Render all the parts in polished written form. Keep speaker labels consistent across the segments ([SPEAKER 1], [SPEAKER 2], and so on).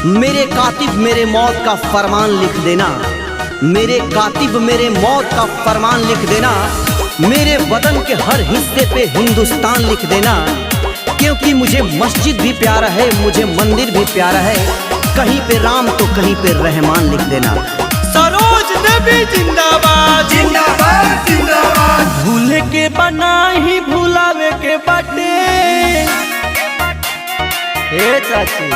[SPEAKER 1] मेरे कातिब मेरे मौत का फरमान लिख देना, मेरे कातिब मेरे मौत का फरमान लिख देना, मेरे वतन के हर हिस्से पे हिंदुस्तान लिख देना। क्योंकि मुझे मस्जिद भी प्यारा है, मुझे मंदिर भी प्यारा है, कहीं पे राम तो कहीं पे रहमान लिख देना।
[SPEAKER 2] सरोज देवी जिंदाबाद
[SPEAKER 3] जिंदाबाद जिंदाबाद।
[SPEAKER 2] भूले के बना ही भुलावे के बाटे। हे चाची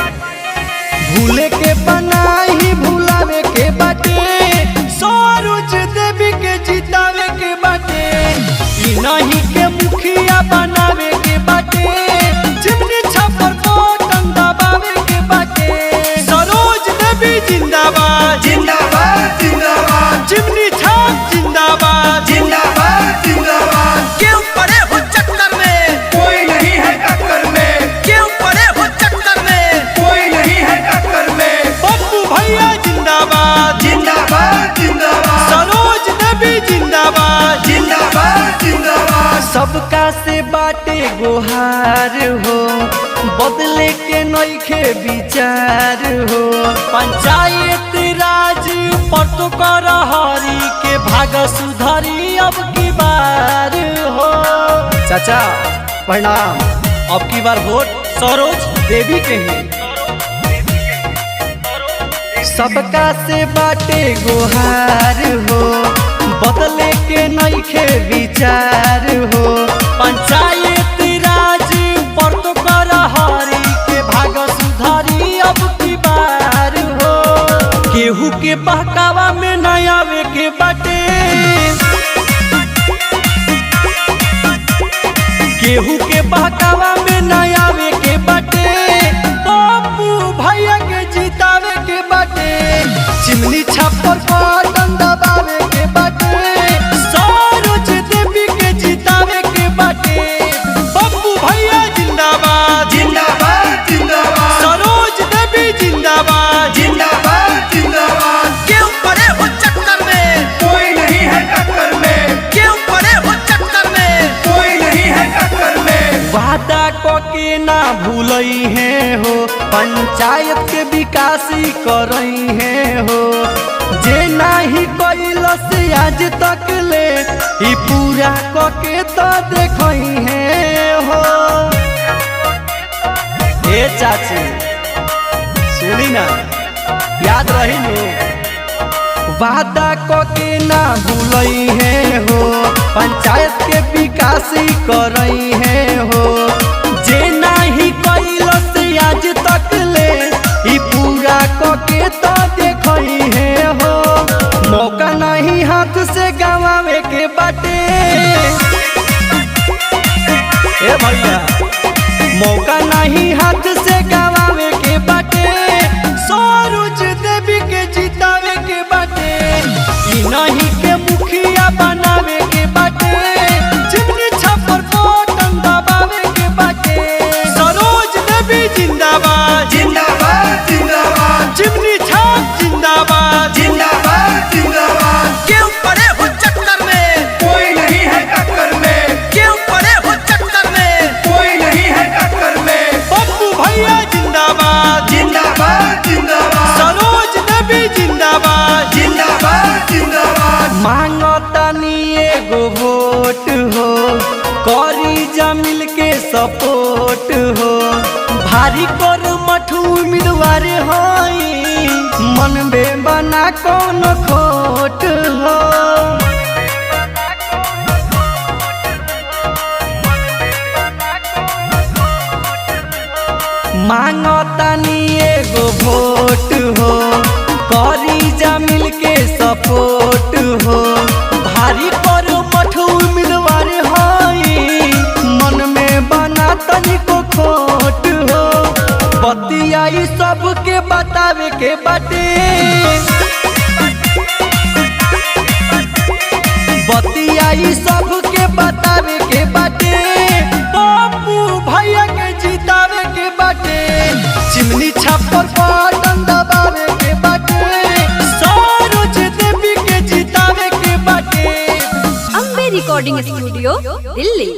[SPEAKER 2] भूले के बना ही भुलावे के बाटे, सरोज देवी के जितावे के बाटे, नहीं के मुखिया बनावे के बाटे, चिमनी छापर बटन दबावे के बाटे। सरोज देवी जिंदाबाद
[SPEAKER 3] जिंदाबाद जिंदाबाद।
[SPEAKER 2] चिमनी छाप जिंदाबाद
[SPEAKER 3] जिंदाबाद जिंदाबाद।
[SPEAKER 2] क्यों पड़े हो चक्कर में,
[SPEAKER 3] कोई नहीं है टक्कर में,
[SPEAKER 2] क्यों पड़े हो चक्कर में,
[SPEAKER 3] कोई नहीं है टक्कर में।
[SPEAKER 2] पप्पू भैया जिंदाबाद
[SPEAKER 3] जिंदाबाद जिंदाबाद।
[SPEAKER 2] सरोज देवी जिंदाबाद
[SPEAKER 3] जिंदाबाद जिंदाबाद।
[SPEAKER 2] सबका से बाटे गुहार हो, बदले के नइखे विचार हो, पंचायत राज पट कर हरी के भाग सुधारी अब की बार हो। चाचा प्रणाम, अब की बार वोट सरोज देवी के ही। सबका से बाटे गुहार हो, बदले के नइखे विचार हो, पंचायत राज पर तो कर हरी के भाग सुधारी अब की बार हो। केहू के बहकावा में न आवे के बाटे, केहू के बहकावा में न आवे के बाटे, पप्पू भैया के जितावे के बाटे, चिमनी छापर बटन दबावे के बाटे, सरोज देवी के जितावे के बाटे। पप्पू भैया जिंदाबाद
[SPEAKER 3] जिंदाबाद जिंदाबाद।
[SPEAKER 2] सरोज देवी जिंदाबाद
[SPEAKER 3] जिंदाबाद जिंदाबाद।
[SPEAKER 2] क्यों पड़े हो चक्कर में,
[SPEAKER 3] कोई नहीं है टक्कर में,
[SPEAKER 2] क्यों पड़े हो चक्कर में,
[SPEAKER 3] कोई नहीं है टक्कर में।
[SPEAKER 2] वादा को के ना भूलई है हो, पंचायत के विकास ही करई है हो, जे नाही कैलस आज तक ले ही पूरा को के तो देखई है हो। ए चाची सुनी ना, याद रही नु, वादा को के ना भूलई है हो, पंचायत के विकास ही करई है हो, जे नाही कैलस आज तक ले ई पूरा को के तो देखई है हो। मौका नहीं हाथ से गवावे के बाटे, ए भैया मौका नहीं हाथ से गवावे के बाटे, सरोज देवी के जितावे के बाटे, ई नहीं के मुखिया बनावे के बाटे, चिमनी छापर बटन दबावे के बाटे। सरोज देवी जिंदाबाद
[SPEAKER 3] जिंदाबाद जिंदाबाद।
[SPEAKER 2] चिमनी छाप जिंदाबाद
[SPEAKER 3] जिंदाबाद जिंदाबाद।
[SPEAKER 2] क्यों पड़े हो चक्कर में,
[SPEAKER 3] कोई नहीं है टक्कर में,
[SPEAKER 2] क्यों पड़े हो चक्कर में,
[SPEAKER 3] कोई नहीं है टक्कर में।
[SPEAKER 2] पप्पू भैया जिंदाबाद
[SPEAKER 3] जिंदाबाद जिंदाबाद।
[SPEAKER 2] सरोज देवी जिंदाबाद
[SPEAKER 3] जिंदाबाद जिंदाबाद।
[SPEAKER 2] मांगतानी एगो वोट हो, करी जा मिल के सपोर्ट हो, भारी कर मठू उम्मीदवार होई, मन में बना कौन खोट हो। मांगतानी एगो वोट हो, करी जा मिल के सपोर्ट हो, भारी पर मठू उम्मीदवार होई, मन में बना तनिको खोट हो। बतियाई सबके बतावे के बाटे, बतियाई सबके बतावे के बाटे, पप्पू भैया के जितावे के बाटे, चिमनी छापर बटन दबावे के बाटे, सरोज देवी के जितावे के बाटे।
[SPEAKER 4] Ambe recording studio Delhi.